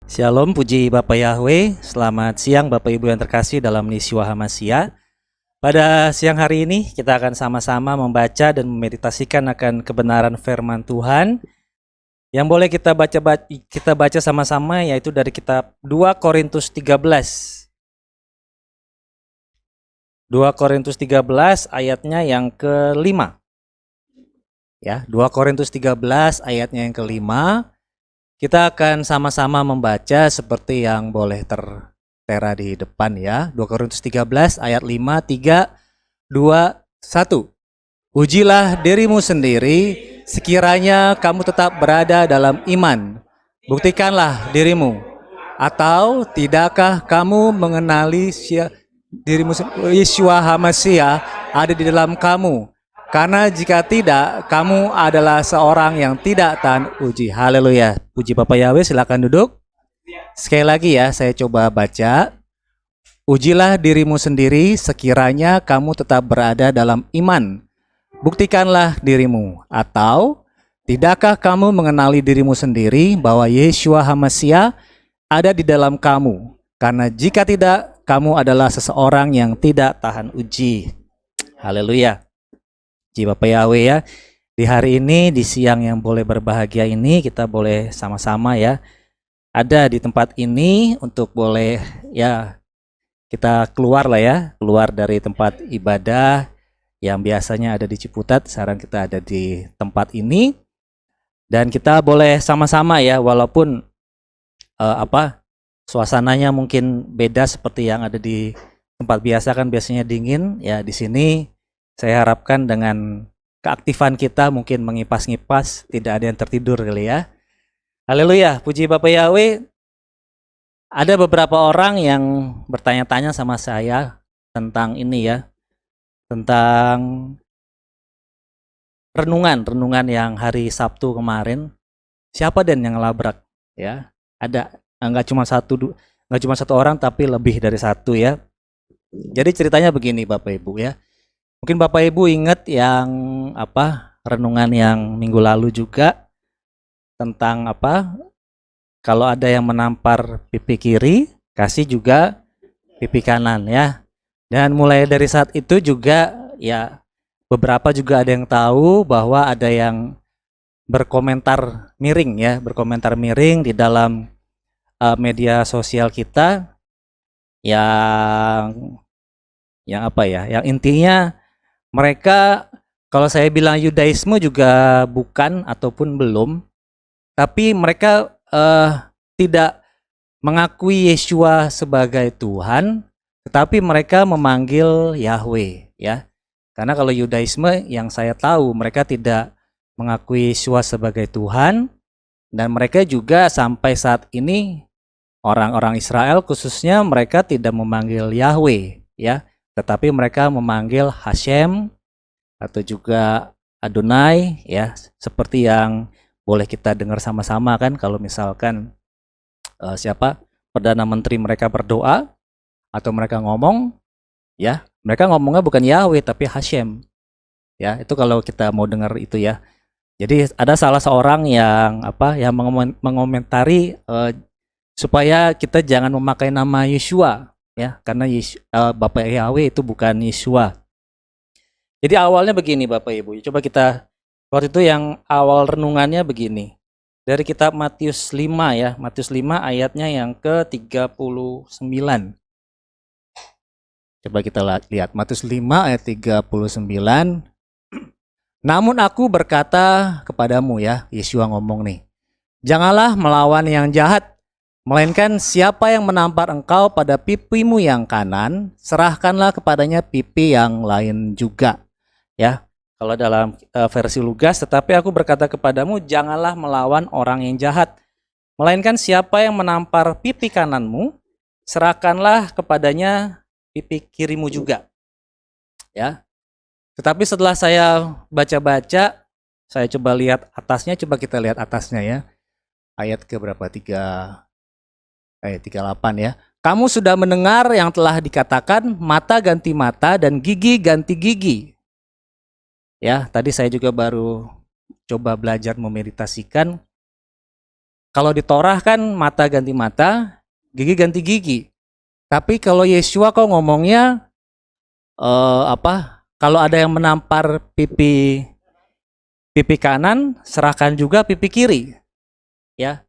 Shalom, puji Bapak Yahweh. Selamat siang Bapak Ibu yang terkasih dalam Yeshua HaMashiach. Pada siang hari ini kita akan sama-sama membaca dan memeditasikan akan kebenaran firman Tuhan yang boleh kita baca sama-sama, yaitu dari kitab 2 Korintus 13. 2 Korintus 13 ayatnya yang kelima. Ya, 2 Korintus 13 ayatnya yang kelima. Kita akan sama-sama membaca seperti yang boleh tertera di depan ya. 2 Korintus 13 ayat 5, 3, 2, 1. Ujilah dirimu sendiri, sekiranya kamu tetap berada dalam iman. Buktikanlah dirimu. Atau tidakkah kamu mengenali dirimu Yeshua HaMashiach ada di dalam kamu? Karena jika tidak, kamu adalah seorang yang tidak tahan uji. Haleluya. Puji Bapak Yahweh, silakan duduk. Sekali lagi ya, saya coba baca. Ujilah dirimu sendiri, sekiranya kamu tetap berada dalam iman. Buktikanlah dirimu. Atau tidakkah kamu mengenali dirimu sendiri bahwa Yeshua HaMashiach ada di dalam kamu? Karena jika tidak, kamu adalah seseorang yang tidak tahan uji. Haleluya. Puji Bapak Yahweh ya. Di hari ini, di siang yang boleh berbahagia ini, kita boleh sama-sama ya ada di tempat ini untuk boleh ya kita keluar lah ya, keluar dari tempat ibadah yang biasanya ada di Ciputat. Sekarang kita ada di tempat ini dan kita boleh sama-sama ya, walaupun suasananya mungkin beda seperti yang ada di tempat biasa, kan biasanya dingin ya. Di sini saya harapkan dengan keaktifan kita mungkin mengipas-ngipas, tidak ada yang tertidur kali ya. Haleluya, puji Bapak Yahweh. Ada beberapa orang yang bertanya-tanya sama saya tentang ini ya, tentang renungan yang hari Sabtu kemarin. Siapa dan yang labrak ya? Ada nggak cuma satu orang, tapi lebih dari satu ya. Jadi ceritanya begini Bapak Ibu ya. Mungkin Bapak Ibu ingat yang renungan yang minggu lalu juga tentang kalau ada yang menampar pipi kiri, kasih juga pipi kanan ya. Dan mulai dari saat itu juga ya, beberapa juga ada yang tahu bahwa ada yang berkomentar miring di dalam media sosial kita yang yang intinya mereka, kalau saya bilang Yudaisme juga bukan ataupun belum, tapi mereka tidak mengakui Yeshua sebagai Tuhan, tetapi mereka memanggil Yahweh ya. Karena kalau Yudaisme yang saya tahu, mereka tidak mengakui Yeshua sebagai Tuhan, dan mereka juga sampai saat ini orang-orang Israel khususnya, mereka tidak memanggil Yahweh ya, tetapi mereka memanggil Hashem atau juga Adonai ya, seperti yang boleh kita dengar sama-sama kan, kalau misalkan Perdana Menteri mereka berdoa atau mereka ngomong ya, mereka ngomongnya bukan Yahweh tapi Hashem ya. Itu kalau kita mau dengar itu ya. Jadi ada salah seorang yang yang mengomentari supaya kita jangan memakai nama Yeshua ya, karena Bapak Yahweh itu bukan Yeshua. Jadi awalnya begini Bapak Ibu, coba kita, waktu itu yang awal renungannya begini. Dari kitab Matius 5 ya, Matius 5 ayatnya yang ke-39. Coba kita lihat Matius 5 ayat 39. Namun aku berkata kepadamu ya, Yeshua ngomong nih, janganlah melawan yang jahat, melainkan siapa yang menampar engkau pada pipimu yang kanan, serahkanlah kepadanya pipi yang lain juga. Ya, kalau dalam versi Lugas, tetapi aku berkata kepadamu, janganlah melawan orang yang jahat, melainkan siapa yang menampar pipi kananmu, serahkanlah kepadanya pipi kirimu juga. Ya. Tetapi setelah saya baca-baca, saya coba lihat atasnya, coba kita lihat atasnya ya. Ayat ke berapa? 38 ya. Kamu sudah mendengar yang telah dikatakan, mata ganti mata dan gigi ganti gigi. Ya, tadi saya juga baru coba belajar memeditasikan. Kalau di Torah kan mata ganti mata, gigi ganti gigi. Tapi kalau Yeshua kok ngomongnya kalau ada yang menampar pipi kanan, serahkan juga pipi kiri. Ya.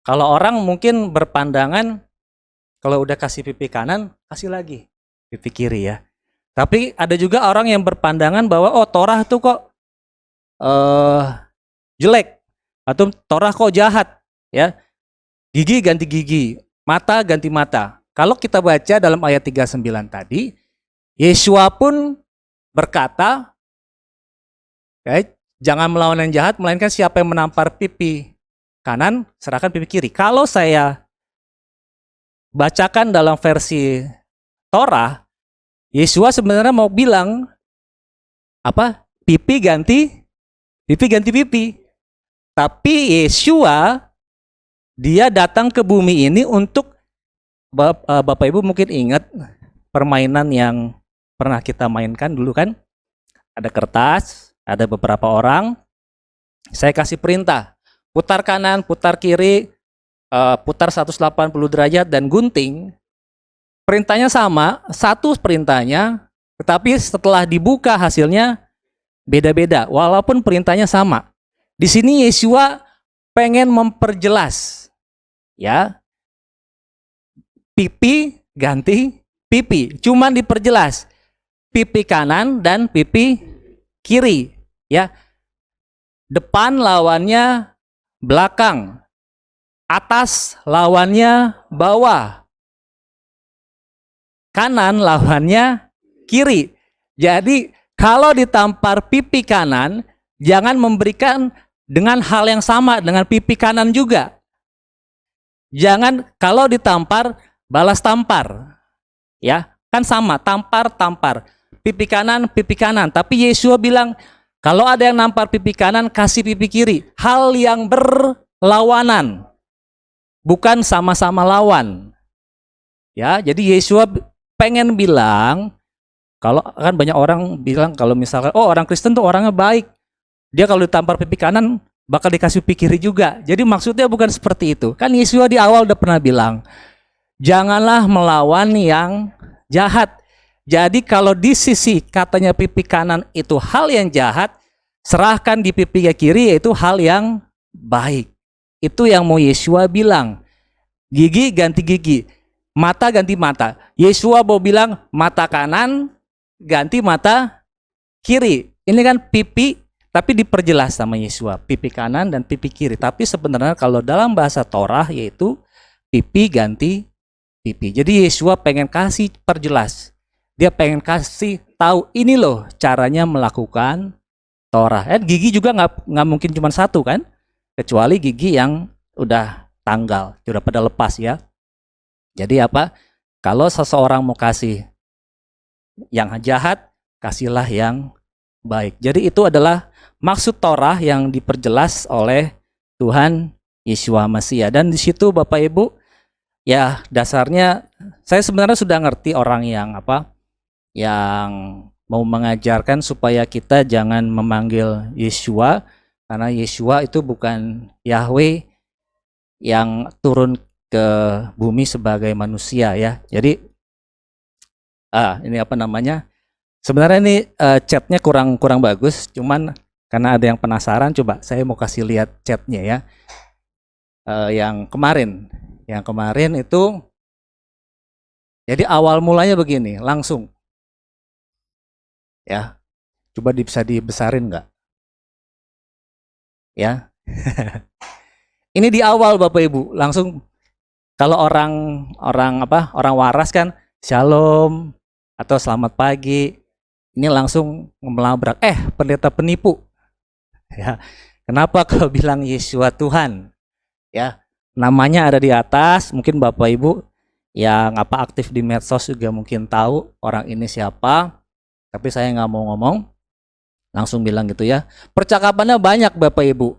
Kalau orang mungkin berpandangan kalau udah kasih pipi kanan, kasih lagi pipi kiri ya. Tapi ada juga orang yang berpandangan bahwa Torah tuh kok jelek atau Torah kok jahat ya. Gigi ganti gigi, mata ganti mata. Kalau kita baca dalam ayat 39 tadi, Yeshua pun berkata, jangan melawan yang jahat, melainkan siapa yang menampar pipi kanan, serahkan pipi kiri. Kalau saya bacakan dalam versi Torah, Yeshua sebenarnya mau bilang pipi ganti pipi. Tapi Yeshua dia datang ke bumi ini untuk Bapak Ibu mungkin ingat permainan yang pernah kita mainkan dulu kan? Ada kertas, ada beberapa orang. Saya kasih perintah, putar kanan, putar kiri, putar 180 derajat dan gunting. Perintahnya sama, satu perintahnya, tetapi setelah dibuka hasilnya beda-beda, walaupun perintahnya sama. Di sini Yeshua pengen memperjelas, ya, pipi ganti pipi, cuman diperjelas pipi kanan dan pipi kiri, ya. Depan lawannya belakang, atas lawannya bawah, kanan lawannya kiri. Jadi kalau ditampar pipi kanan, jangan memberikan dengan hal yang sama dengan pipi kanan juga. Jangan kalau ditampar balas tampar. Ya, kan sama, tampar. Pipi kanan. Tapi Yeshua bilang, kalau ada yang nampar pipi kanan, kasih pipi kiri. Hal yang berlawanan. Bukan sama-sama lawan. Ya, jadi Yeshua pengen bilang, kalau kan banyak orang bilang kalau misalkan orang Kristen tuh orangnya baik. Dia kalau ditampar pipi kanan bakal dikasih pipi kiri juga. Jadi maksudnya bukan seperti itu. Kan Yeshua di awal udah pernah bilang, janganlah melawan yang jahat. Jadi kalau di sisi katanya pipi kanan itu hal yang jahat, serahkan di pipi kiri yaitu hal yang baik. Itu yang mau Yeshua bilang. Gigi ganti gigi, mata ganti mata. Yeshua mau bilang mata kanan ganti mata kiri. Ini kan pipi, tapi diperjelas sama Yeshua, pipi kanan dan pipi kiri. Tapi sebenarnya kalau dalam bahasa Torah yaitu pipi ganti pipi. Jadi Yeshua pengen kasih perjelas. Dia pengen kasih tahu ini loh caranya melakukan Torah. Gigi juga nggak mungkin cuma satu kan? Kecuali gigi yang udah tanggal, sudah pada lepas ya. Jadi kalau seseorang mau kasih yang jahat, kasihlah yang baik. Jadi itu adalah maksud Torah yang diperjelas oleh Tuhan Yeshua Mesias. Dan di situ Bapak Ibu, ya dasarnya saya sebenarnya sudah ngerti orang yang yang mau mengajarkan supaya kita jangan memanggil Yeshua, karena Yeshua itu bukan Yahweh yang turun ke bumi sebagai manusia ya. Jadi ini sebenarnya ini chatnya kurang bagus, cuman karena ada yang penasaran, coba saya mau kasih lihat chatnya ya. Yang kemarin itu, jadi awal mulanya begini, langsung ya. Coba bisa dibesarin nggak? Ya. Ini di awal Bapak Ibu, langsung kalau orang waras kan shalom atau selamat pagi. Ini langsung melabrak, pendeta penipu. Ya. Kenapa kalau bilang Yeshua Tuhan? Ya, namanya ada di atas. Mungkin Bapak Ibu yang aktif di medsos juga mungkin tahu orang ini siapa. Tapi saya nggak mau ngomong, langsung bilang gitu ya. Percakapannya banyak Bapak Ibu.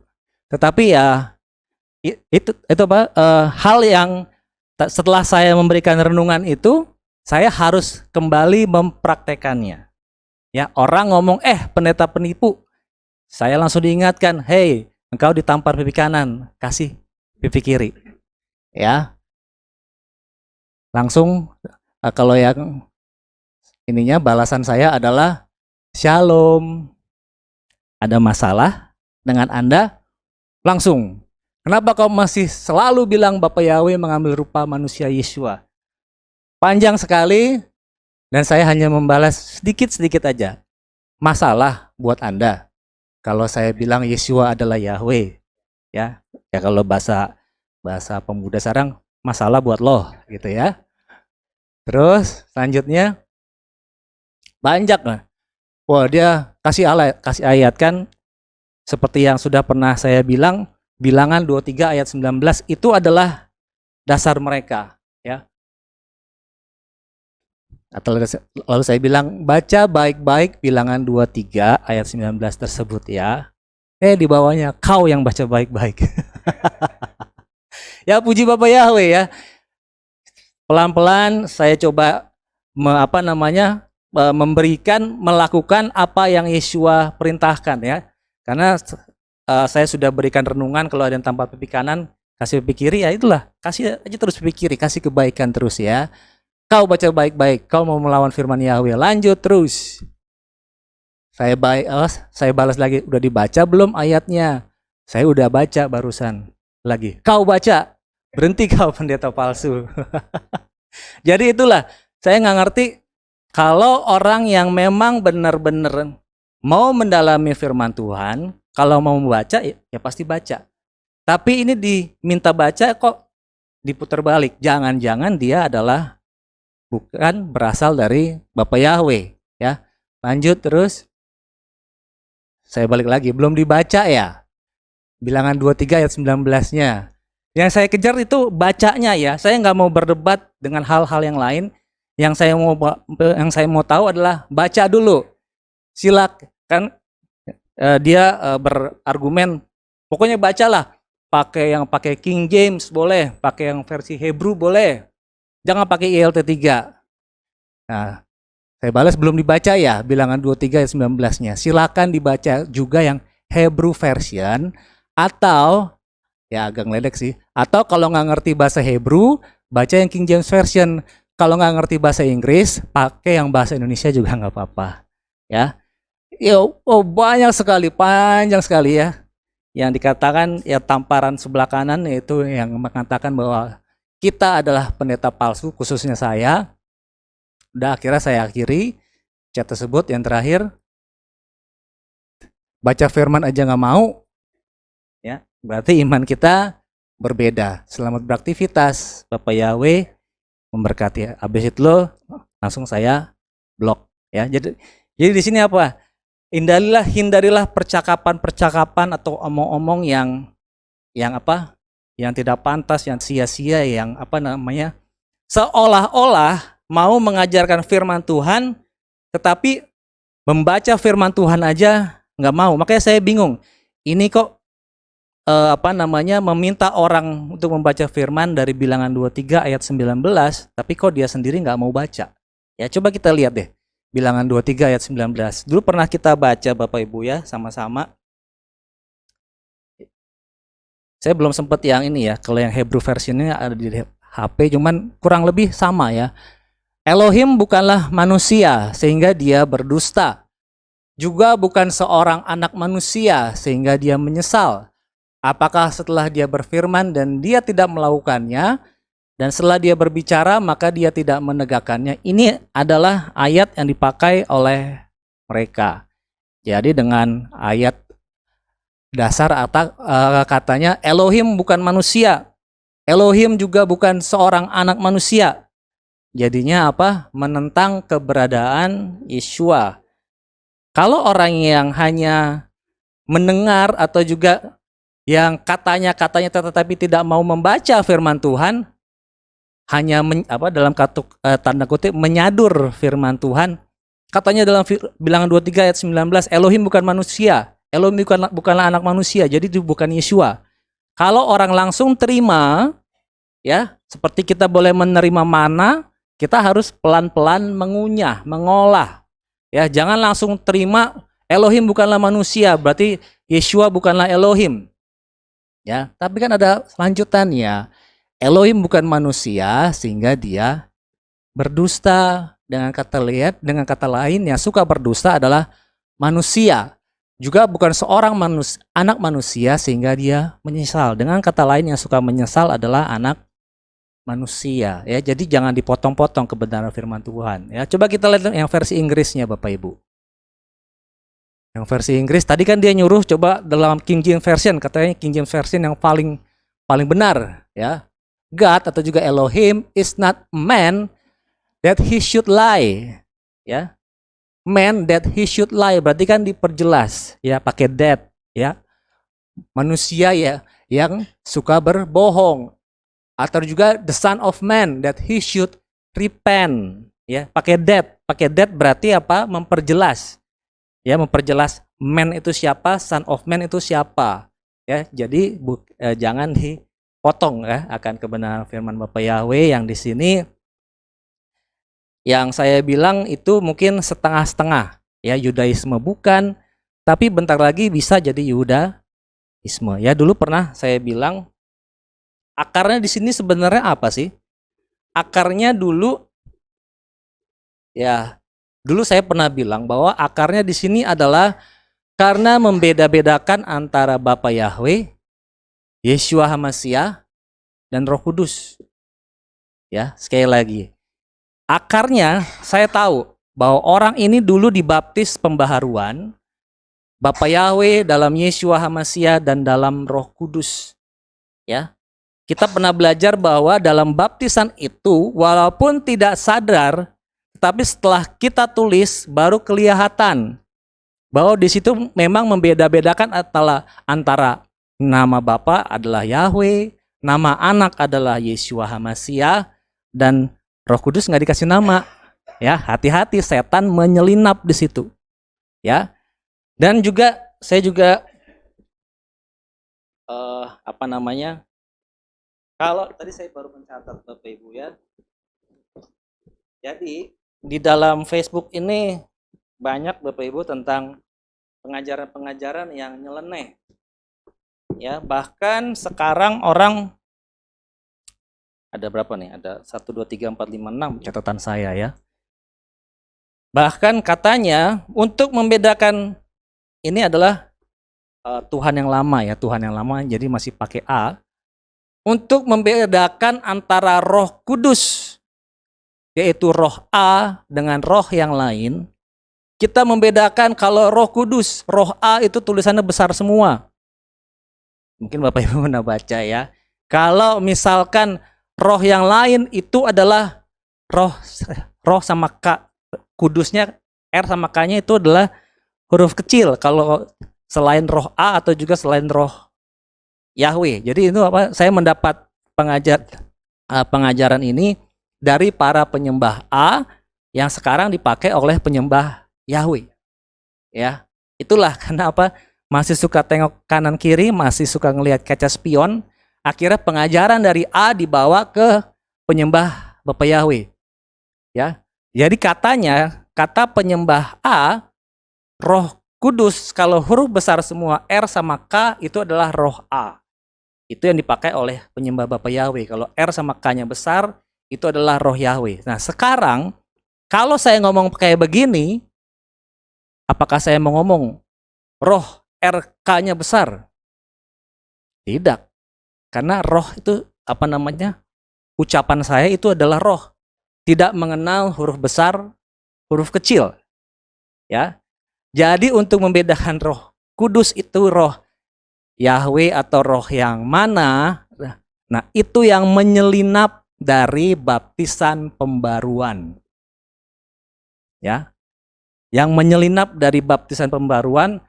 Tetapi ya itu hal yang setelah saya memberikan renungan itu, saya harus kembali mempraktekannya. Ya, orang ngomong pendeta penipu. saya langsung diingatkan, hey, engkau ditampar pipi kanan, kasih pipi kiri. Ya, langsung kalau yang ininya balasan saya adalah Shalom. Ada masalah dengan Anda? Langsung. Kenapa kau masih selalu bilang Bapak Yahweh mengambil rupa manusia Yeshua? Panjang sekali dan saya hanya membalas sedikit-sedikit aja. Masalah buat Anda kalau saya bilang Yeshua adalah Yahweh. Ya, ya kalau bahasa pemuda sekarang masalah buat lo gitu ya. Terus selanjutnya banyak lah. Wah, dia kasih ayat kan seperti yang sudah pernah saya bilang, Bilangan 23 ayat 19 itu adalah dasar mereka, ya. Atau lalu saya bilang baca baik-baik Bilangan 23 ayat 19 tersebut ya. Di bawahnya kau yang baca baik-baik. Ya puji Bapak Yahweh ya. Pelan-pelan saya coba melakukan apa yang Yeshua perintahkan ya. Karena saya sudah berikan renungan kalau ada yang tampar pipi kanan, kasih pipi kiri, ya itulah. Kasih aja terus pipi kiri, kasih kebaikan terus ya. Kau baca baik-baik, kau mau melawan firman Yahweh, lanjut terus. Saya balas lagi, udah dibaca belum ayatnya? Saya udah baca barusan. Lagi, kau baca, berhenti kau pendeta palsu. Jadi itulah, saya nggak ngerti kalau orang yang memang benar-benar mau mendalami firman Tuhan, kalau mau membaca ya pasti baca. Tapi ini diminta baca kok diputar balik. Jangan-jangan dia adalah bukan berasal dari Bapak Yahweh ya. Lanjut terus. Saya balik lagi, belum dibaca ya. Bilangan 23 ayat 19-nya. Yang saya kejar itu bacanya ya. Saya nggak mau berdebat dengan hal-hal yang lain. Yang saya mau tahu adalah baca dulu. Silakan dia berargumen. Pokoknya bacalah. Pakai King James boleh, pakai yang versi Hebrew boleh. Jangan pakai ILT 3. Nah, saya balas belum dibaca ya Bilangan 23 ayat 19-nya. Silakan dibaca juga yang Hebrew version atau ya agak ngeledek sih. Atau kalau nggak ngerti bahasa Hebrew, baca yang King James version. Kalau nggak ngerti bahasa Inggris, pakai yang bahasa Indonesia juga nggak apa-apa. Ya, banyak sekali, panjang sekali ya. Yang dikatakan ya tamparan sebelah kanan yaitu yang mengatakan bahwa kita adalah pendeta palsu, khususnya saya. Udah akhirnya saya akhiri chat tersebut. Yang terakhir, baca firman aja nggak mau, ya berarti iman kita berbeda. Selamat beraktivitas, Bapak Yahweh memberkati. Habis itu langsung saya blok, ya. Jadi di sini apa? Hindarilah percakapan atau omong-omong yang tidak pantas, yang sia-sia, yang seolah-olah mau mengajarkan firman Tuhan, tetapi membaca firman Tuhan aja nggak mau. Makanya saya bingung. Ini kok meminta orang untuk membaca firman dari Bilangan 23 ayat 19, tapi kok dia sendiri nggak mau baca. Ya coba kita lihat deh. Bilangan 23 ayat 19. Dulu pernah kita baca Bapak Ibu ya sama-sama. Saya belum sempat yang ini ya. Kalau yang Hebrew versionnya ada di HP, cuman kurang lebih sama ya. Elohim bukanlah manusia sehingga dia berdusta. Juga bukan seorang anak manusia sehingga dia menyesal. Apakah setelah dia berfirman dan dia tidak melakukannya, dan setelah dia berbicara maka dia tidak menegakkannya? Ini adalah ayat yang dipakai oleh mereka. Jadi dengan ayat dasar katanya Elohim bukan manusia. Elohim juga bukan seorang anak manusia. Jadinya apa? Menentang keberadaan Yeshua. Kalau orang yang hanya mendengar atau juga yang katanya tetapi tidak mau membaca firman Tuhan, hanya dalam tanda kutip menyadur firman Tuhan. Katanya dalam Bilangan 23 ayat 19, Elohim bukan manusia. Elohim bukanlah anak manusia, jadi itu bukan Yeshua. Kalau orang langsung terima, ya seperti kita boleh menerima mana, kita harus pelan-pelan mengunyah, mengolah. Ya, jangan langsung terima, Elohim bukanlah manusia, berarti Yeshua bukanlah Elohim. Ya, tapi kan ada lanjutannya. Elohim bukan manusia sehingga dia berdusta. Dengan kata lain, yang suka berdusta adalah manusia. Juga bukan seorang anak manusia sehingga dia menyesal. Dengan kata lain, yang suka menyesal adalah anak manusia. Ya, jadi jangan dipotong-potong kebenaran firman Tuhan. Ya, coba kita lihat yang versi Inggrisnya, Bapak Ibu. Yang versi Inggris tadi kan dia nyuruh coba dalam King James Version, katanya King James Version yang paling benar, ya. God atau juga Elohim is not man that he should lie, ya. Man that he should lie, berarti kan diperjelas, ya, pakai that, ya. Manusia ya yang suka berbohong, atau juga the son of man that he should repent, ya. Pakai that berarti apa? Memperjelas. Ya, memperjelas man itu siapa, son of man itu siapa. Ya, jadi jangan dipotong ya akan kebenaran firman Bapak Yahweh yang di sini yang saya bilang itu mungkin setengah-setengah. Ya, Yudaisme bukan, tapi bentar lagi bisa jadi Yudaisme. Ya, dulu pernah saya bilang akarnya di sini sebenarnya apa sih? Akarnya dulu ya, dulu saya pernah bilang bahwa akarnya di sini adalah karena membeda-bedakan antara Bapa Yahweh, Yeshua HaMashiach, dan Roh Kudus. Ya, sekali lagi. Akarnya saya tahu bahwa orang ini dulu dibaptis pembaharuan, Bapa Yahweh dalam Yeshua HaMashiach dan dalam Roh Kudus. Ya. Kita pernah belajar bahwa dalam baptisan itu walaupun tidak sadar, tapi setelah kita tulis baru kelihatan bahwa di situ memang membeda-bedakan antara nama Bapa adalah Yahweh, nama anak adalah Yeshua HaMashiach, dan Roh Kudus nggak dikasih nama. Ya, hati-hati setan menyelinap di situ. Ya, dan juga saya juga kalau tadi saya baru mencatat Bapak Ibu ya. Jadi di dalam Facebook ini banyak Bapak Ibu tentang pengajaran-pengajaran yang nyeleneh. Ya, bahkan sekarang orang ada berapa nih? Ada 1 2 3 4 5 6 catatan saya ya. Bahkan katanya untuk membedakan ini adalah Tuhan yang lama ya, Tuhan yang lama jadi masih pakai A. Untuk membedakan antara Roh Kudus yaitu roh A dengan roh yang lain, kita membedakan kalau Roh Kudus, roh A itu tulisannya besar semua. Mungkin Bapak Ibu pernah baca ya. Kalau misalkan roh yang lain itu adalah roh sama K, kudusnya R sama K-nya itu adalah huruf kecil. Kalau selain roh A atau juga selain roh Yahweh. Jadi itu apa? Saya mendapat pengajaran ini dari para penyembah A yang sekarang dipakai oleh penyembah Yahweh. Ya, itulah kenapa masih suka tengok kanan kiri, masih suka ngelihat kaca spion. Akhirnya pengajaran dari A dibawa ke penyembah Bapak Yahweh. Ya, jadi katanya kata penyembah A, Roh Kudus kalau huruf besar semua R sama K itu adalah roh A. Itu yang dipakai oleh penyembah Bapak Yahweh. Kalau R sama K-nya besar, itu adalah roh Yahweh. Nah, sekarang kalau saya ngomong kayak begini, apakah saya mau ngomong roh RK-nya besar? Tidak. Karena roh itu apa namanya? Ucapan saya itu adalah roh. Tidak mengenal huruf besar, huruf kecil. Ya. Jadi untuk membedakan roh kudus itu roh Yahweh atau roh yang mana? Nah, itu yang menyelinap dari baptisan pembaruan. Ya. Yang menyelinap dari baptisan pembaruan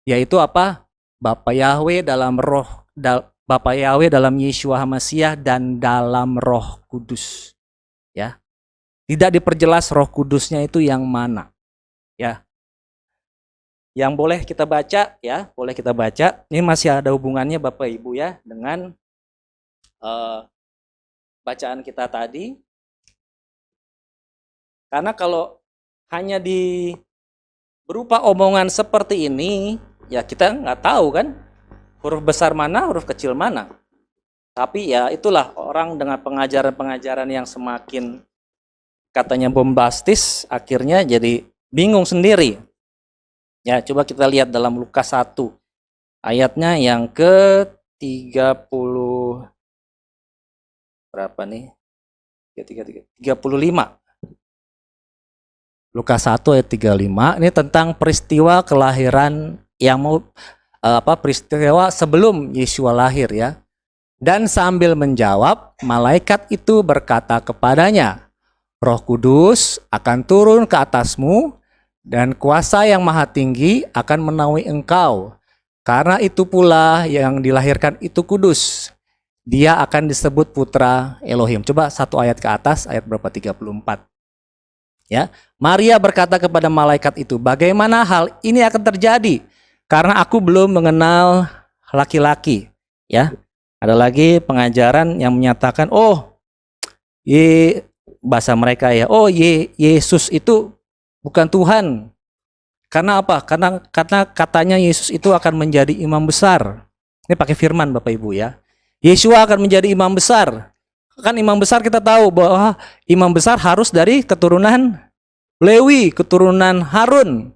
yaitu apa? Bapa Yahweh dalam Bapa Yahweh dalam Yeshua HaMashiach dan dalam Roh Kudus. Ya. Tidak diperjelas Roh Kudusnya itu yang mana. Ya. Yang boleh kita baca ya, boleh kita baca. Ini masih ada hubungannya Bapak Ibu ya dengan bacaan kita tadi. Karena kalau hanya berupa omongan seperti ini, ya kita nggak tahu kan huruf besar mana, huruf kecil mana. Tapi ya itulah orang dengan pengajaran-pengajaran yang semakin katanya bombastis, akhirnya jadi bingung sendiri. Ya, coba kita lihat dalam Lukas 1 ayatnya yang ke 30 berapa nih? 35. Lukas 1 ayat 35 ini tentang peristiwa kelahiran yang mau peristiwa sebelum Yesua lahir ya. Dan sambil menjawab, malaikat itu berkata kepadanya, Roh Kudus akan turun ke atasmu dan kuasa yang maha tinggi akan menaungi engkau. Karena itu pula yang dilahirkan itu kudus. Dia akan disebut putra Elohim. Coba satu ayat ke atas, ayat berapa? 34. Ya, Maria berkata kepada malaikat itu, bagaimana hal ini akan terjadi? Karena aku belum mengenal laki-laki. Ya, ada lagi pengajaran yang menyatakan, bahasa mereka ya, Yesus itu bukan Tuhan. Karena apa? Karena katanya Yesus itu akan menjadi imam besar. Ini pakai firman Bapak Ibu ya. Yesua akan menjadi imam besar. Kan imam besar kita tahu bahwa imam besar harus dari keturunan Lewi, keturunan Harun.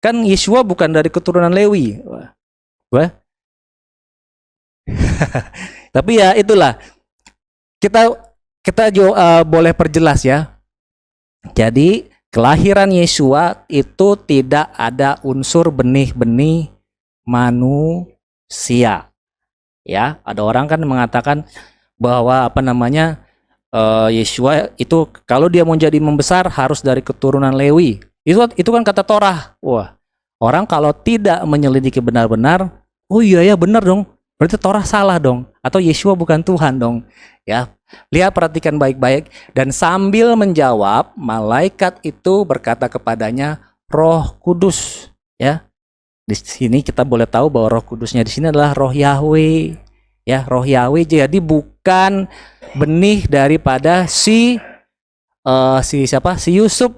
Kan Yesua bukan dari keturunan Lewi. Wah. Tapi ya itulah. Kita boleh perjelas ya. Jadi kelahiran Yesua itu tidak ada unsur benih-benih manusia. Ya, ada orang kan mengatakan bahwa Yesua itu kalau dia mau jadi membesar harus dari keturunan Lewi. Itu kan kata Torah. Wah, orang kalau tidak menyelidiki benar-benar, oh iya ya benar dong. Berarti Torah salah dong, atau Yesua bukan Tuhan dong. Ya, lihat perhatikan baik-baik. Dan sambil menjawab, malaikat itu berkata kepadanya, Roh Kudus. Ya, di sini kita boleh tahu bahwa Roh Kudusnya di sini adalah Roh Yahweh. Ya, Roh Yahweh. Jadi bukan benih daripada si Yusuf.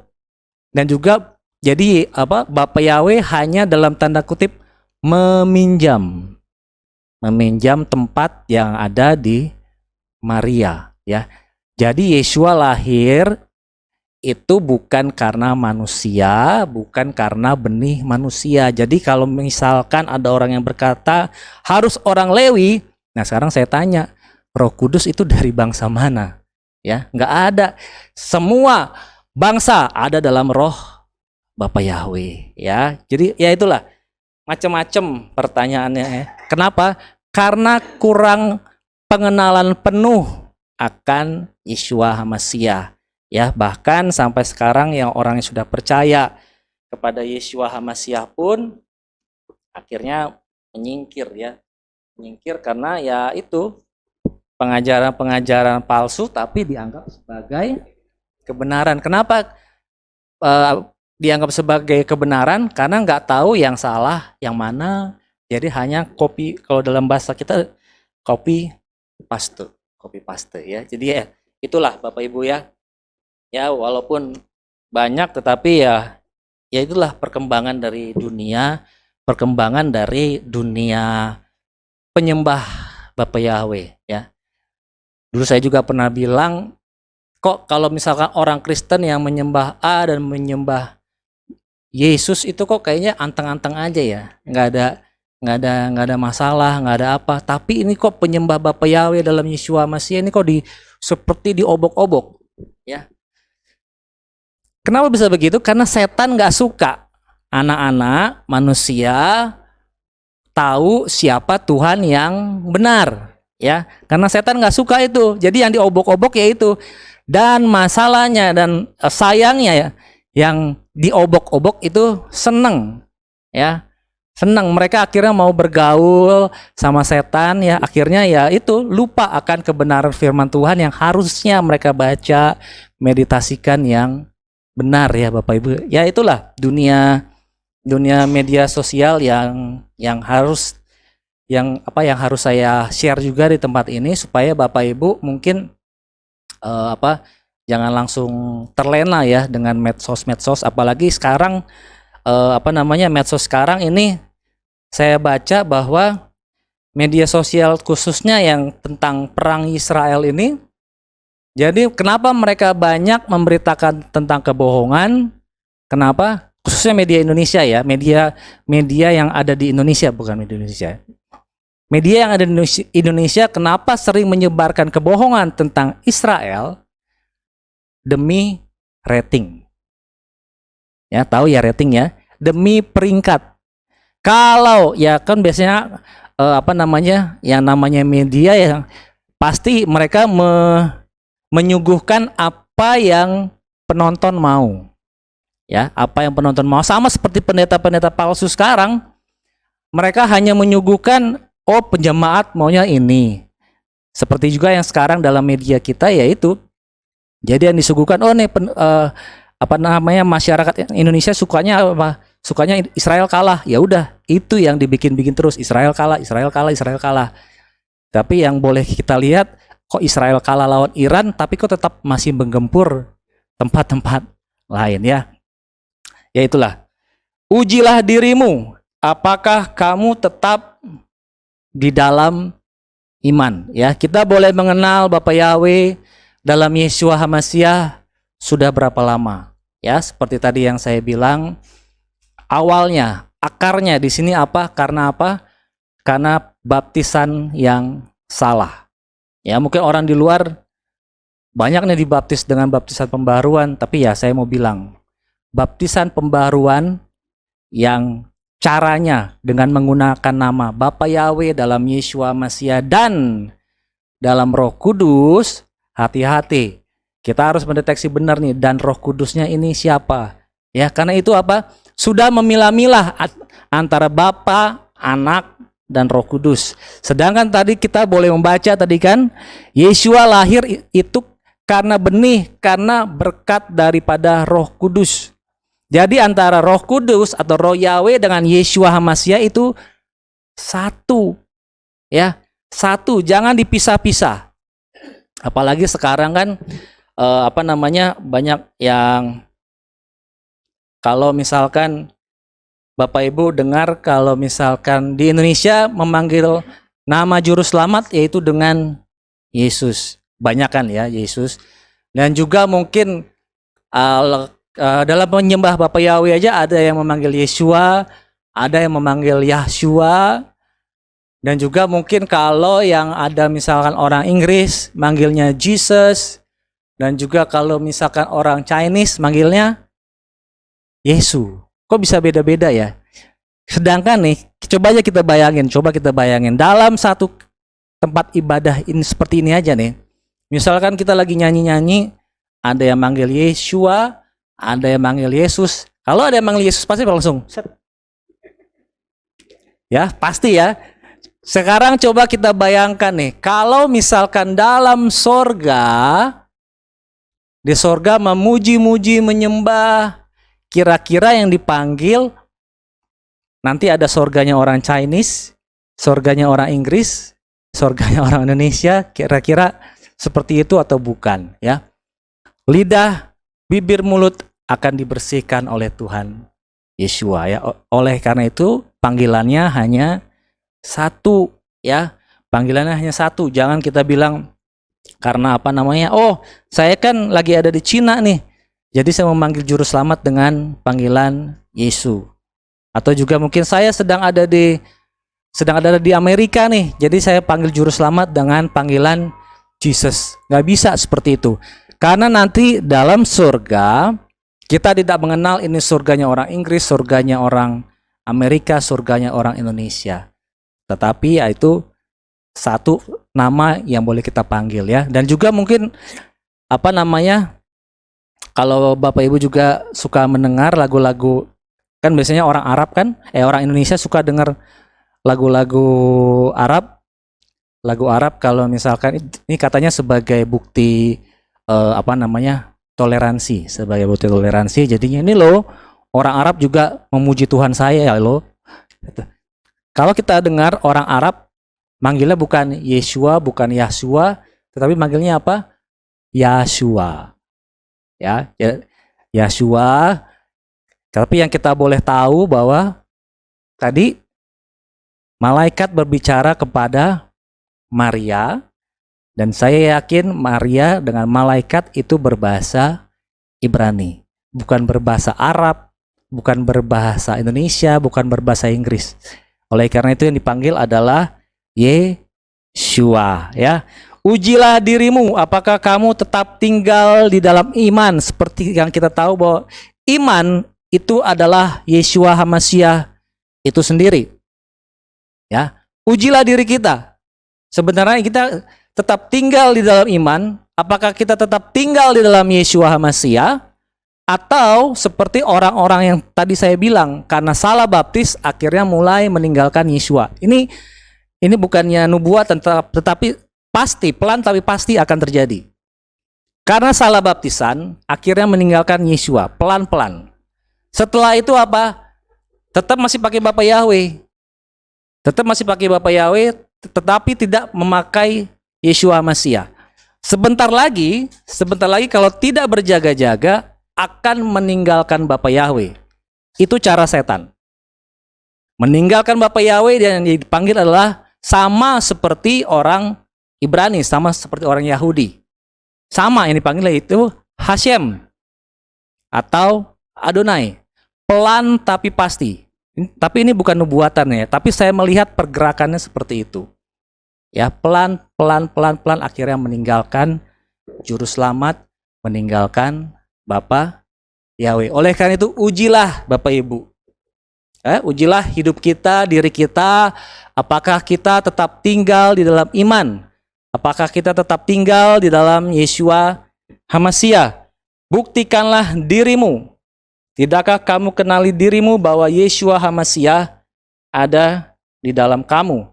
Dan juga jadi Bapak Yahweh hanya dalam tanda kutip meminjam tempat yang ada di Maria ya. Jadi Yesua lahir itu bukan karena manusia, bukan karena benih manusia. Jadi kalau misalkan ada orang yang berkata harus orang Lewi, nah sekarang saya tanya, Roh Kudus itu dari bangsa mana? Ya, nggak ada. Semua bangsa ada dalam Roh Bapa Yahweh ya. Jadi ya itulah macam-macam pertanyaannya ya. Kenapa? Karena kurang pengenalan penuh akan Yeshua HaMashiach ya. Bahkan sampai sekarang yang orang yang sudah percaya kepada Yeshua HaMashiach pun akhirnya menyingkir ya. Menyingkir karena ya itu pengajaran-pengajaran palsu tapi dianggap sebagai kebenaran. Kenapa dianggap sebagai kebenaran? Karena nggak tahu yang salah yang mana. Jadi hanya copy, kalau dalam bahasa kita copy paste ya. Jadi ya itulah Bapak Ibu ya. Ya walaupun banyak tetapi ya itulah perkembangan dari dunia penyembah Bapak Yahweh ya. Dulu saya juga pernah bilang, kok kalau misalkan orang Kristen yang menyembah A dan menyembah Yesus itu kok kayaknya anteng-anteng aja ya. Nggak ada masalah, nggak ada apa. Tapi ini kok penyembah Bapa Yahweh dalam Yeshua Masih ini kok seperti diobok-obok, ya. Kenapa bisa begitu? Karena setan nggak suka anak-anak manusia tahu siapa Tuhan yang benar, ya. Karena setan nggak suka itu. Jadi yang diobok-obok ya itu. Dan masalahnya dan sayangnya ya, yang diobok-obok itu seneng, ya. Senang, mereka akhirnya mau bergaul sama setan ya, akhirnya ya itu lupa akan kebenaran firman Tuhan yang harusnya mereka baca, meditasikan yang benar ya Bapak Ibu. Ya itulah dunia media sosial yang harus saya share juga di tempat ini supaya Bapak Ibu mungkin jangan langsung terlena ya dengan medsos, apalagi sekarang medsos sekarang ini saya baca bahwa media sosial khususnya yang tentang perang Israel ini, jadi kenapa mereka banyak memberitakan tentang kebohongan? Kenapa? Khususnya media Indonesia ya, media yang ada di Indonesia, bukan media Indonesia. Media yang ada di Indonesia kenapa sering menyebarkan kebohongan tentang Israel demi rating? Ya, tahu ya rating ya, demi peringkat. Kalau ya kan biasanya yang namanya media ya pasti mereka menyuguhkan apa yang penonton mau. Ya, apa yang penonton mau, sama seperti pendeta-pendeta palsu sekarang, mereka hanya menyuguhkan penjemaat maunya ini. Seperti juga yang sekarang dalam media kita yaitu, jadi yang disuguhkan masyarakat Indonesia sukanya apa? Sukanya Israel kalah. Ya udah, itu yang dibikin-bikin terus, Israel kalah, Israel kalah, Israel kalah. Tapi yang boleh kita lihat, kok Israel kalah lawan Iran tapi kok tetap masih menggempur tempat-tempat lain ya. Ya itulah. Ujilah dirimu, apakah kamu tetap di dalam iman ya. Kita boleh mengenal Bapak Yahweh dalam Yeshua HaMashiach sudah berapa lama ya, seperti tadi yang saya bilang awalnya, akarnya di sini apa? Karena baptisan yang salah ya. Mungkin orang di luar banyak nih dibaptis dengan baptisan pembaruan, tapi ya saya mau bilang baptisan pembaruan yang caranya dengan menggunakan nama Bapa Yahweh dalam Yeshua HaMashiach dan dalam Roh Kudus, hati-hati. Kita harus mendeteksi benar nih, dan Roh Kudusnya ini siapa? Ya, karena itu apa? Sudah memilah-milah antara Bapa, Anak, dan Roh Kudus. Sedangkan tadi kita boleh membaca tadi kan, Yeshua lahir itu karena benih, karena berkat daripada Roh Kudus. Jadi antara Roh Kudus atau Roh Yahweh dengan Yeshua HaMashiach itu satu. Ya, satu, jangan dipisah-pisah. Apalagi sekarang kan banyak yang kalau misalkan Bapak Ibu dengar kalau misalkan di Indonesia memanggil nama juru selamat yaitu dengan Yesus. Banyak kan ya Yesus. Dan juga mungkin dalam menyembah Bapak Yahweh aja ada yang memanggil Yeshua, ada yang memanggil Yahshua, dan juga mungkin kalau yang ada misalkan orang Inggris manggilnya Jesus, dan juga kalau misalkan orang Chinese manggilnya Yesus. Kok bisa beda-beda ya? Sedangkan nih, coba kita bayangin dalam satu tempat ibadah ini seperti ini aja nih. Misalkan kita lagi nyanyi-nyanyi, ada yang manggil Yeshua, ada yang manggil Yesus. Kalau ada yang manggil Yesus pasti langsung ya, pasti ya. Sekarang coba kita bayangkan nih, kalau misalkan dalam sorga, di sorga memuji-muji, menyembah, kira-kira yang dipanggil nanti ada sorganya orang Chinese, sorganya orang Inggris, sorganya orang Indonesia, kira-kira seperti itu atau bukan ya. Lidah, bibir, mulut akan dibersihkan oleh Tuhan Yeshua ya. Oleh karena itu panggilannya hanya satu ya. Panggilannya hanya satu. Jangan kita bilang karena saya kan lagi ada di Cina nih, jadi saya memanggil juru selamat dengan panggilan Yesus. Atau juga mungkin saya sedang ada di Amerika nih, jadi saya panggil juru selamat dengan panggilan Jesus. Nggak bisa seperti itu. Karena nanti dalam surga kita tidak mengenal ini surganya orang Inggris, surganya orang Amerika, surganya orang Indonesia. Tetapi yaitu satu nama yang boleh kita panggil ya. Dan juga mungkin kalau Bapak Ibu juga suka mendengar lagu-lagu, kan biasanya orang Arab kan, orang Indonesia suka dengar lagu-lagu Arab. Lagu Arab kalau misalkan ini katanya sebagai bukti toleransi, sebagai bukti toleransi. Jadinya ini loh, orang Arab juga memuji Tuhan saya ya loh. Kalau kita dengar orang Arab manggilnya bukan Yeshua, bukan Yahshua, tetapi manggilnya apa? Yahshua. Ya, Yahshua. Tapi yang kita boleh tahu bahwa tadi malaikat berbicara kepada Maria, dan saya yakin Maria dengan malaikat itu berbahasa Ibrani, bukan berbahasa Arab, bukan berbahasa Indonesia, bukan berbahasa Inggris. Oleh karena itu yang dipanggil adalah Yeshua, ya. Ujilah dirimu, apakah kamu tetap tinggal di dalam iman, seperti yang kita tahu bahwa iman itu adalah Yeshua HaMasyiah itu sendiri. Ya, ujilah diri kita. Sebenarnya kita tetap tinggal di dalam iman, apakah kita tetap tinggal di dalam Yeshua HaMasyiah, atau seperti orang-orang yang tadi saya bilang karena salah baptis akhirnya mulai meninggalkan Yeshua. Ini bukannya nubuat, tetapi pasti, pelan tapi pasti akan terjadi. Karena salah baptisan akhirnya meninggalkan Yeshua pelan-pelan. Setelah itu apa? Tetap masih pakai Bapak Yahweh. Tetap masih pakai Bapak Yahweh, tetapi tidak memakai Yeshua HaMasyiah. Sebentar lagi kalau tidak berjaga-jaga akan meninggalkan Bapak Yahweh. Itu cara setan. Meninggalkan Bapak Yahweh dan yang dipanggil adalah sama seperti orang Ibrani, sama seperti orang Yahudi. Sama yang dipanggil itu Hashem atau Adonai. Pelan tapi pasti. Tapi ini bukan nubuatan ya, tapi saya melihat pergerakannya seperti itu. Ya, pelan akhirnya meninggalkan juru selamat, meninggalkan Bapak Yahweh. Oleh karena itu ujilah Bapak Ibu. Ujilah hidup kita, diri kita, apakah kita tetap tinggal di dalam iman? Apakah kita tetap tinggal di dalam Yeshua HaMasyiah? Buktikanlah dirimu. Tidakkah kamu kenali dirimu bahwa Yeshua HaMasyiah ada di dalam kamu?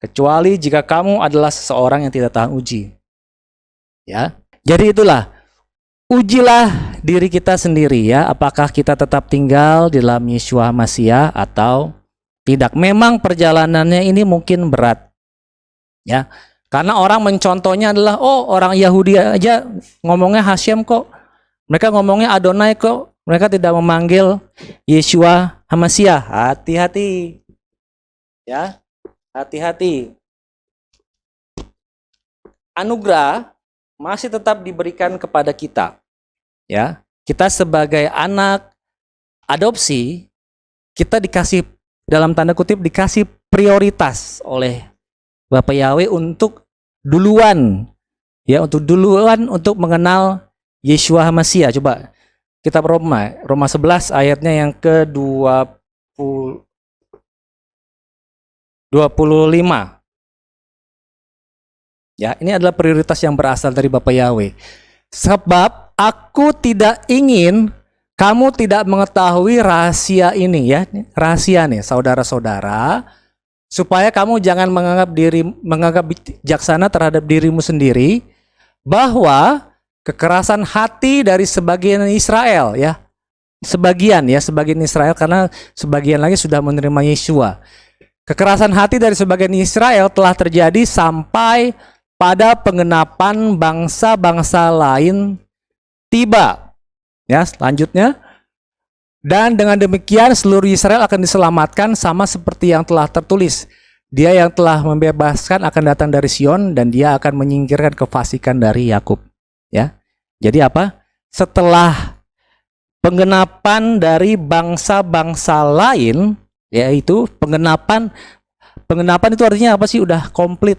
Kecuali jika kamu adalah seseorang yang tidak tahan uji. Ya. Jadi itulah, ujilah diri kita sendiri ya, apakah kita tetap tinggal di dalam Yeshua HaMasyiah atau tidak. Memang perjalanannya ini mungkin berat. Ya. Karena orang mencontohnya adalah, oh orang Yahudi aja ngomongnya Hashem kok. Mereka ngomongnya Adonai kok. Mereka tidak memanggil Yeshua HaMasyiah. Hati-hati. Ya, hati-hati. Anugerah masih tetap diberikan kepada kita. Ya, kita sebagai anak adopsi, kita dikasih, dalam tanda kutip, dikasih prioritas oleh Bapak Yahweh untuk duluan untuk mengenal Yeshua HaMasyiah. Coba kita Roma 11 ayatnya yang ke-25. Ya, ini adalah prioritas yang berasal dari Bapak Yahweh. Sebab aku tidak ingin kamu tidak mengetahui rahasia ini ya. Rahasia nih, saudara-saudara, supaya kamu jangan menganggap bijaksana terhadap dirimu sendiri, bahwa kekerasan hati dari sebagian Israel ya. Sebagian Israel, karena sebagian lagi sudah menerima Yeshua. Kekerasan hati dari sebagian Israel telah terjadi sampai pada penggenapan bangsa-bangsa lain tiba. Ya, selanjutnya. Dan dengan demikian seluruh Israel akan diselamatkan sama seperti yang telah tertulis. Dia yang telah membebaskan akan datang dari Sion dan dia akan menyingkirkan kefasikan dari Yakub. Ya. Jadi apa? Setelah penggenapan dari bangsa-bangsa lain, yaitu penggenapan itu artinya apa sih? Udah komplit.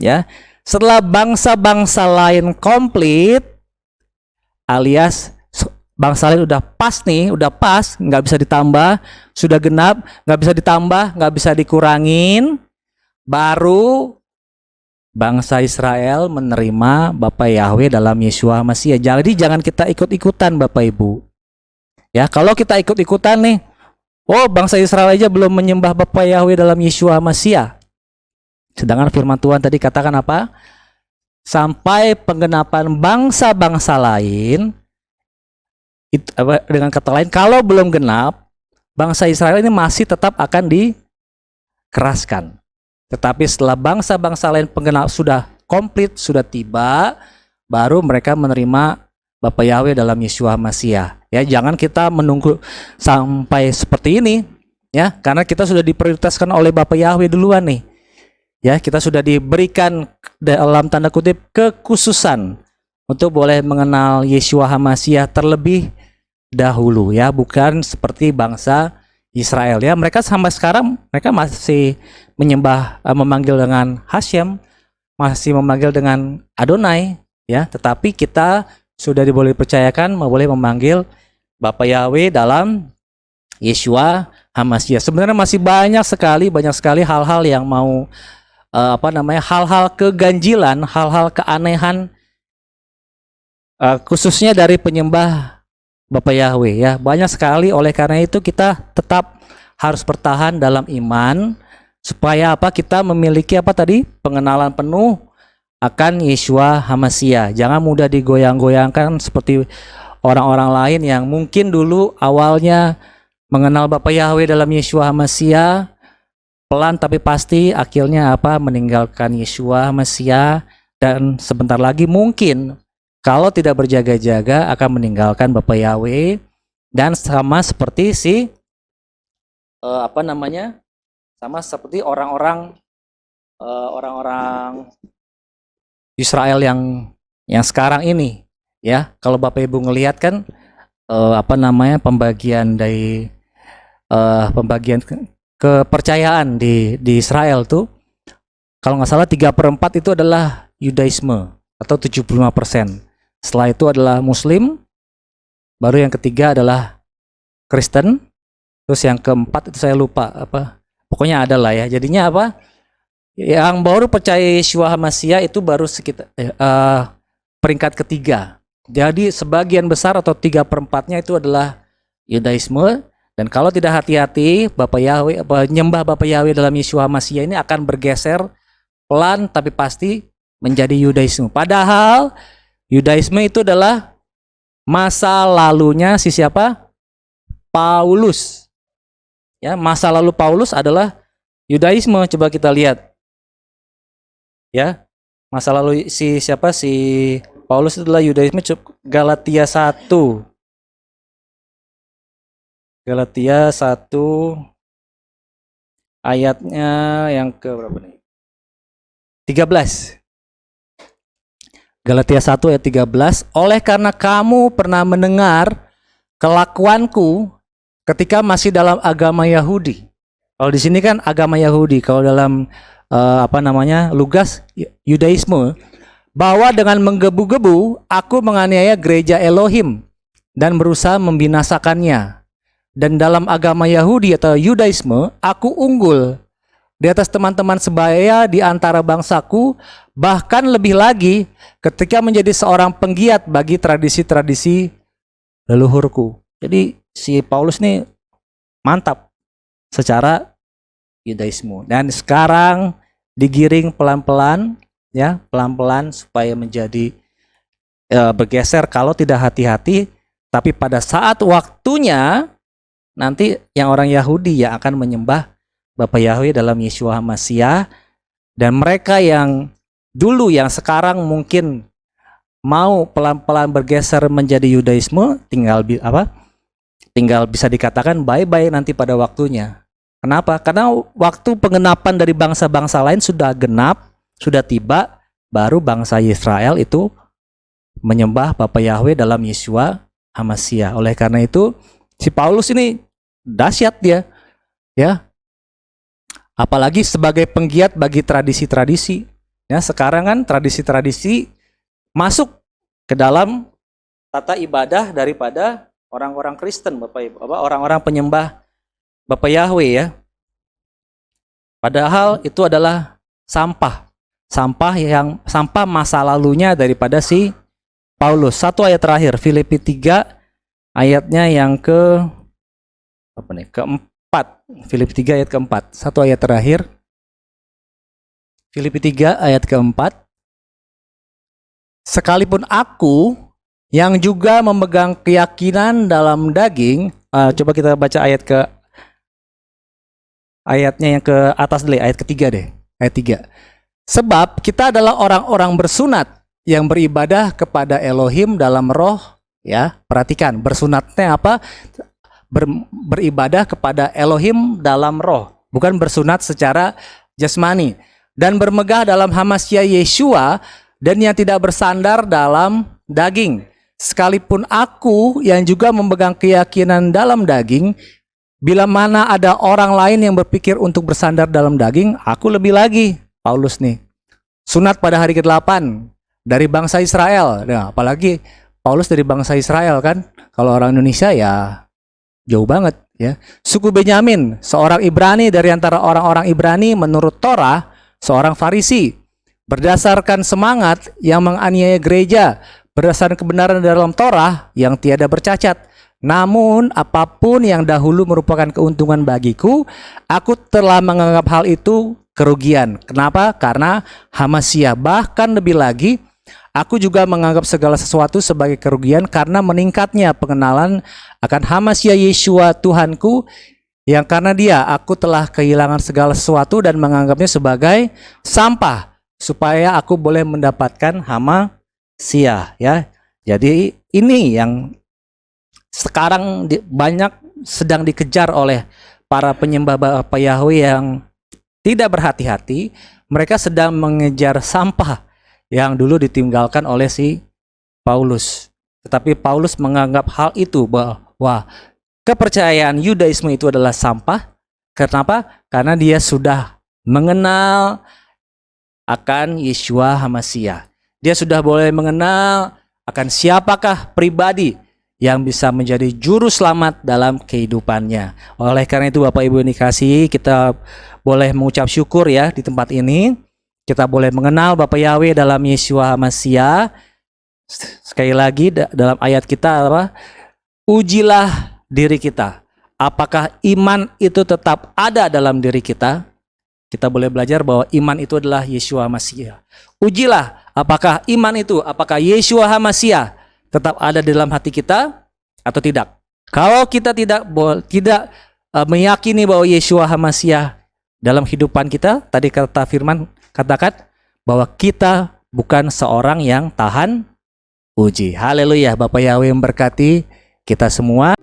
Ya. Setelah bangsa-bangsa lain komplit, alias bangsa lain udah pas nih, udah pas, nggak bisa ditambah, sudah genap, nggak bisa ditambah, nggak bisa dikurangin, baru bangsa Israel menerima Bapak Yahweh dalam Yeshua HaMasyiah. Jadi jangan kita ikut-ikutan Bapak Ibu. Ya, kalau kita ikut-ikutan nih, oh bangsa Israel aja belum menyembah Bapak Yahweh dalam Yeshua HaMasyiah. Sedangkan firman Tuhan tadi katakan apa? Sampai penggenapan bangsa-bangsa lain, dengan kata lain, kalau belum genap, bangsa Israel ini masih tetap akan dikeraskan. Tetapi setelah bangsa-bangsa lain penggenap sudah komplit, sudah tiba, baru mereka menerima Bapa Yahweh dalam Yeshua HaMashiach. Ya, jangan kita menunggu sampai seperti ini, ya, karena kita sudah diprioritaskan oleh Bapa Yahweh duluan nih. Ya, kita sudah diberikan dalam tanda kutip kekhususan untuk boleh mengenal Yeshua HaMashiach terlebih dahulu, ya, bukan seperti bangsa Israel, ya. Mereka sampai sekarang mereka masih menyembah, memanggil dengan Hashem, masih memanggil dengan Adonai, ya, tetapi kita sudah boleh percayakan boleh memanggil Bapa Yahweh dalam Yeshua HaMashiach. Sebenarnya masih banyak sekali hal-hal yang mau hal-hal keganjilan, hal-hal keanehan, khususnya dari penyembah Bapa Yahweh, ya, banyak sekali. Oleh karena itu kita tetap harus bertahan dalam iman supaya kita memiliki pengenalan penuh akan Yeshua HaMashiach. Jangan mudah digoyang-goyangkan seperti orang-orang lain yang mungkin dulu awalnya mengenal Bapa Yahweh dalam Yeshua HaMashiach, pelan tapi pasti akhirnya meninggalkan Yeshua HaMashiach, dan sebentar lagi mungkin kalau tidak berjaga-jaga akan meninggalkan Bapa Yahweh, dan sama seperti sama seperti orang-orang Israel yang sekarang ini, ya. Kalau Bapak Ibu ngelihat kan pembagian dari pembagian kepercayaan di Israel tuh, kalau nggak salah 3/4 itu adalah Yudaisme atau 75%. Setelah itu adalah Muslim, baru yang ketiga adalah Kristen, terus yang keempat itu saya lupa pokoknya adalah, ya. Jadinya yang baru percaya Yeshua HaMashiach itu baru sekitar peringkat ketiga. Jadi sebagian besar atau 3/4-nya itu adalah Yudaisme. Dan kalau tidak hati-hati, nyembah Bapa Yahweh dalam Yeshua HaMashiach ini akan bergeser pelan tapi pasti menjadi Yudaisme. Padahal Yudaisme itu adalah masa lalunya siapa? Paulus. Ya, masa lalu Paulus adalah Yudaisme. Coba kita lihat. Ya, masa lalu si Paulus itu adalah Yudaisme. Galatia 1. Galatia 1 ayatnya yang ke berapa nih? 13. Galatia 1 ayat 13. Oleh karena kamu pernah mendengar kelakuanku ketika masih dalam agama Yahudi. Kalau di sini kan agama Yahudi, kalau dalam Lugas Yudaisme, bahwa dengan menggebu-gebu aku menganiaya gereja Elohim dan berusaha membinasakannya. Dan dalam agama Yahudi atau Yudaisme, aku unggul di atas teman-teman sebaya di antara bangsaku, bahkan lebih lagi ketika menjadi seorang penggiat bagi tradisi-tradisi leluhurku. Jadi si Paulus nih mantap secara Yudaisme, dan sekarang digiring pelan-pelan, ya, pelan-pelan supaya menjadi bergeser kalau tidak hati-hati. Tapi pada saat waktunya nanti yang orang Yahudi yang akan menyembah Bapa Yahweh dalam Yeshua HaMashiach, dan mereka yang dulu yang sekarang mungkin mau pelan-pelan bergeser menjadi Yudaisme, tinggal bisa dikatakan bye-bye nanti pada waktunya. Kenapa? Karena waktu pengenapan dari bangsa-bangsa lain sudah genap, sudah tiba, baru bangsa Israel itu menyembah Bapa Yahweh dalam Yeshua HaMashiach. Oleh karena itu si Paulus ini dahsyat dia, ya. Apalagi sebagai penggiat bagi tradisi-tradisi. Ya, sekarang kan tradisi-tradisi masuk ke dalam tata ibadah daripada orang-orang Kristen, Bapak Ibu, orang-orang penyembah Bapa Yahweh, ya. Padahal itu adalah sampah masa lalunya daripada si Paulus. Satu ayat terakhir, Filipi 3 ayatnya yang keempat. Filipi 3 ayat keempat. Satu ayat terakhir, Filipi 3 ayat keempat. Sekalipun aku yang juga memegang keyakinan dalam daging, coba kita baca ayatnya yang ke atas deh, ayat ketiga deh, ayat 3. Sebab kita adalah orang-orang bersunat yang beribadah kepada Elohim dalam roh, ya. Perhatikan, bersunatnya apa? Beribadah kepada Elohim dalam roh, bukan bersunat secara jasmani. Dan bermegah dalam Hamasya Yeshua, dan yang tidak bersandar dalam daging. Sekalipun aku yang juga memegang keyakinan dalam daging, bila mana ada orang lain yang berpikir untuk bersandar dalam daging, aku lebih lagi. Paulus nih, sunat pada hari ke-8 dari bangsa Israel. Nah, apalagi Paulus dari bangsa Israel kan. Kalau orang Indonesia ya jauh banget ya. Suku Benyamin, seorang Ibrani dari antara orang-orang Ibrani menurut Torah, seorang Farisi. Berdasarkan semangat yang menganiaya gereja, berdasarkan kebenaran dalam Torah yang tiada bercacat. Namun apapun yang dahulu merupakan keuntungan bagiku, aku telah menganggap hal itu kerugian. Kenapa? Karena Hamasya. Bahkan lebih lagi, aku juga menganggap segala sesuatu sebagai kerugian karena meningkatnya pengenalan akan Hamasya Yeshua Tuhanku, yang karena dia aku telah kehilangan segala sesuatu dan menganggapnya sebagai sampah supaya aku boleh mendapatkan Hamasya, ya. Jadi ini yang sekarang banyak sedang dikejar oleh para penyembah Bapak Yahweh yang tidak berhati-hati. Mereka sedang mengejar sampah yang dulu ditinggalkan oleh si Paulus. Tetapi Paulus menganggap hal itu bahwa kepercayaan Yudaisme itu adalah sampah. Kenapa? Karena dia sudah mengenal akan Yeshua Hamasya. Dia sudah boleh mengenal akan siapakah pribadi yang bisa menjadi juru selamat dalam kehidupannya. Oleh karena itu Bapak Ibu yang dikasihi, kita boleh mengucap syukur ya di tempat ini. Kita boleh mengenal Bapak Yahweh dalam Yeshua Hamasya. Sekali lagi dalam ayat kita apa? Ujilah diri kita. Apakah iman itu tetap ada dalam diri kita? Kita boleh belajar bahwa iman itu adalah Yeshua Hamasya. Ujilah apakah iman itu, apakah Yeshua Hamasya tetap ada di dalam hati kita atau tidak. Kalau kita tidak meyakini bahwa Yeshua Hamasya dalam kehidupan kita, tadi kata firman katakan bahwa kita bukan seorang yang tahan uji. Haleluya. Bapak Yahweh memberkati kita semua.